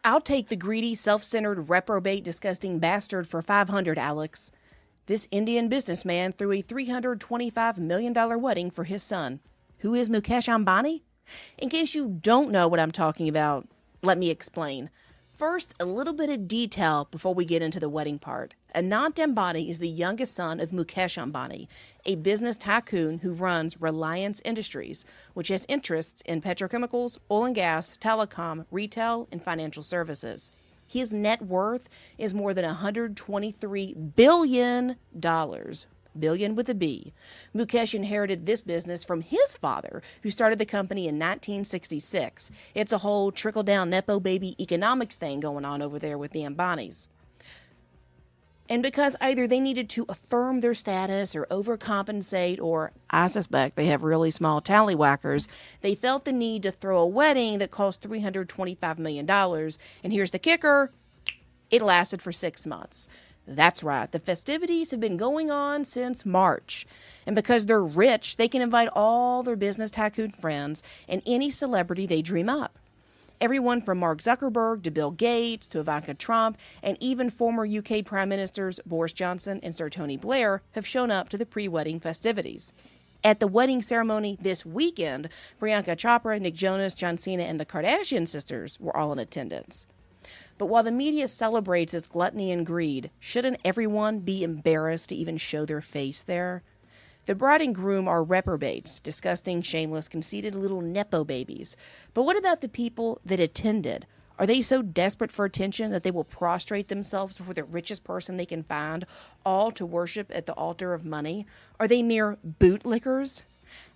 I'll take the greedy, self-centered, reprobate, disgusting bastard for $500, Alex. This Indian businessman threw a $325 million wedding for his son. Who is Mukesh Ambani? In case you don't know what I'm talking about, let me explain. First, a little bit of detail before we get into the wedding part. Anant Ambani is the youngest son of Mukesh Ambani, a business tycoon who runs Reliance Industries, which has interests in petrochemicals, oil and gas, telecom, retail, and financial services. His net worth is more than $123 billion. Billion with a B. Mukesh inherited this business from his father, who started the company in 1966. It's a whole trickle-down nepo baby economics thing going on over there with the Ambanis. And because either they needed to affirm their status or overcompensate, or I suspect they have really small tallywhackers, they felt the need to throw a wedding that cost $325 million. And here's the kicker, it lasted for 6 months. That's right, the festivities have been going on since March. And because they're rich, they can invite all their business tycoon friends and any celebrity they dream up. Everyone from Mark Zuckerberg to Bill Gates to Ivanka Trump and even former UK Prime Ministers Boris Johnson and Sir Tony Blair have shown up to the pre-wedding festivities. At the wedding ceremony this weekend, Priyanka Chopra, Nick Jonas, John Cena, and the Kardashian sisters were all in attendance. But while the media celebrates its gluttony and greed, shouldn't everyone be embarrassed to even show their face there? The bride and groom are reprobates, disgusting, shameless, conceited little nepo babies. But what about the people that attended? Are they so desperate for attention that they will prostrate themselves before the richest person they can find, all to worship at the altar of money? Are they mere bootlickers?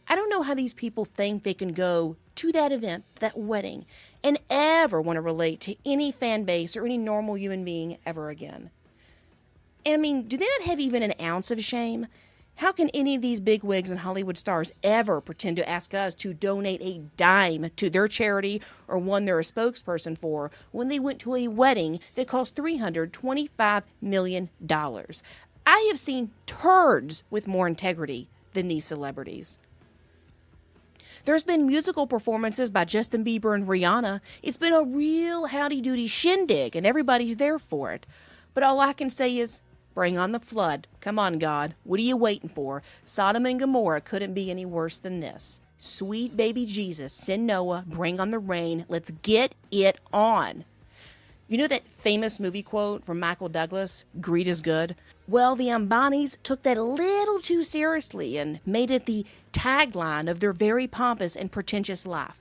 I don't know how these people think they can go to that event, that wedding, and ever want to relate to any fan base or any normal human being ever again. And I mean, do they not have even an ounce of shame? How can any of these bigwigs and Hollywood stars ever pretend to ask us to donate a dime to their charity or one they're a spokesperson for when they went to a wedding that cost $325 million? I have seen turds with more integrity than these celebrities. There's been musical performances by Justin Bieber and Rihanna. It's been a real howdy-doody shindig, and everybody's there for it. But all I can say is, bring on the flood. Come on, God. What are you waiting for? Sodom and Gomorrah couldn't be any worse than this. Sweet baby Jesus, send Noah, bring on the rain. Let's get it on. You know that famous movie quote from Michael Douglas, greed is good? Well, the Ambanis took that a little too seriously and made it the tagline of their very pompous and pretentious life.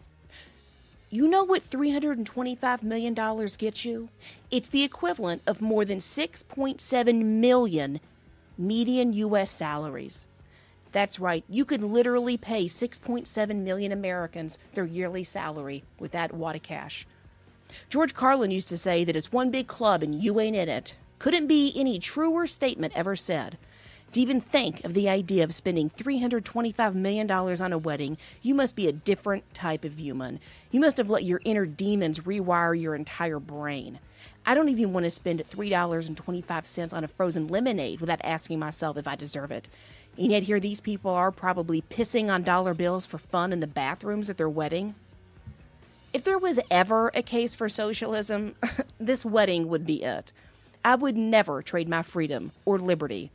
You know what $325 million gets you? It's the equivalent of more than 6.7 million median U.S. salaries. That's right, you could literally pay 6.7 million Americans their yearly salary with that wad of cash. George Carlin used to say that it's one big club and you ain't in it. Couldn't be any truer statement ever said. To even think of the idea of spending $325 million on a wedding, you must be a different type of human. You must have let your inner demons rewire your entire brain. I don't even want to spend $3.25 on a frozen lemonade without asking myself if I deserve it. And yet here these people are probably pissing on dollar bills for fun in the bathrooms at their wedding. If there was ever a case for socialism, this wedding would be it. I would never trade my freedom or liberty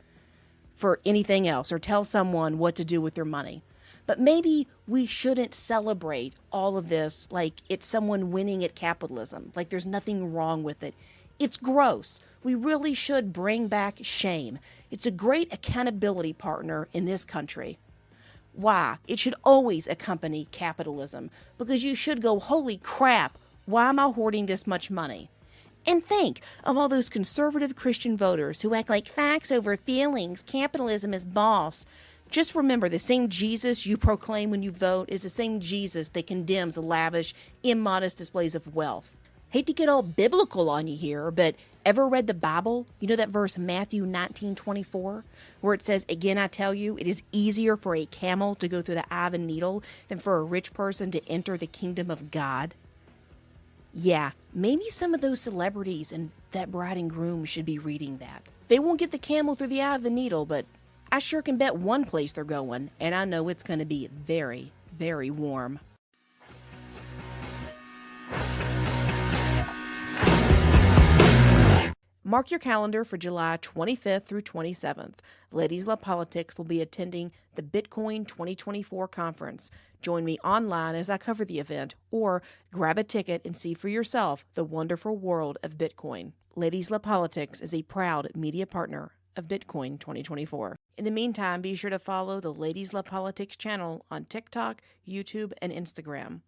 for anything else or tell someone what to do with their money. But maybe we shouldn't celebrate all of this like it's someone winning at capitalism, like there's nothing wrong with it. It's gross. We really should bring back shame. It's a great accountability partner in this country. Why? It should always accompany capitalism, because you should go, holy crap, why am I hoarding this much money? And think of all those conservative Christian voters who act like facts over feelings, capitalism is boss. Just remember, the same Jesus you proclaim when you vote is the same Jesus that condemns lavish, immodest displays of wealth. Hate to get all biblical on you here, but ever read the Bible? You know that verse Matthew 19:24, where it says, again I tell you, it is easier for a camel to go through the eye of a needle than for a rich person to enter the kingdom of God? Yeah, maybe some of those celebrities and that bride and groom should be reading that. They won't get the camel through the eye of the needle, but I sure can bet one place they're going, and I know it's going to be very, very warm. Mark your calendar for July 25th through 27th. Ladies Love Politics will be attending the Bitcoin 2024 conference. Join me online as I cover the event, or grab a ticket and see for yourself the wonderful world of Bitcoin. Ladies Love Politics is a proud media partner of Bitcoin 2024. In the meantime, be sure to follow the Ladies Love Politics channel on TikTok, YouTube, and Instagram.